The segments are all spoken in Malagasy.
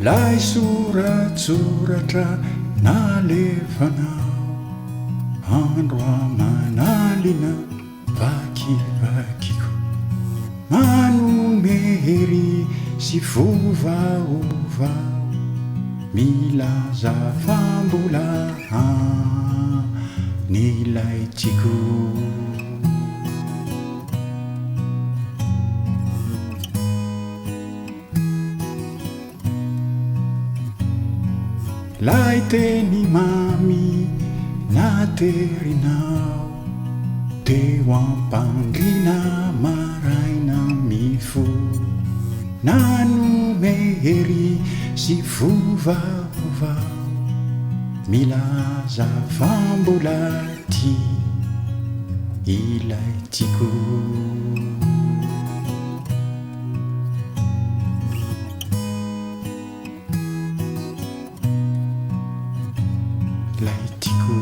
lay soratsoratra nalefanao andro amanalina vakivakiko manome hery sy fovaovao milaza fambola nilay tiako lay teny mamy naterinao teo ampandrina maraina mifo nanome hery sy fovaovao milaza fambola ty ilay tiako lay tiako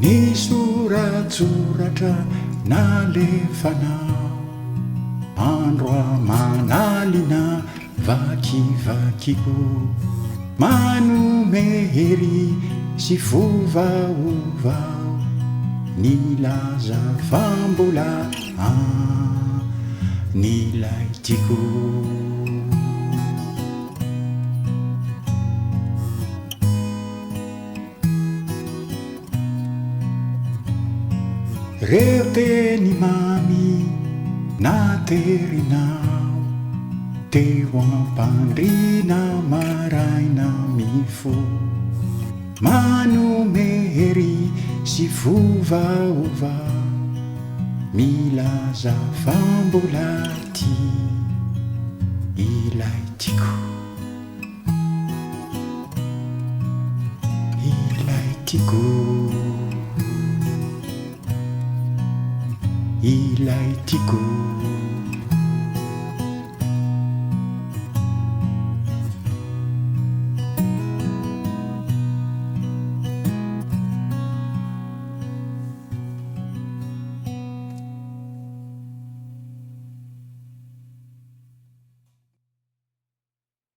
ny soratsoratra nalefanao andro amanalina vakivakiko manome hery sy fovaovao nilaza fambola nilay tiako reo teny mamy naterinao teo ampandrina maraina mifo manome hery sy fovaovao milaza fambola ty ilay tiako ilay tiako ilay tiako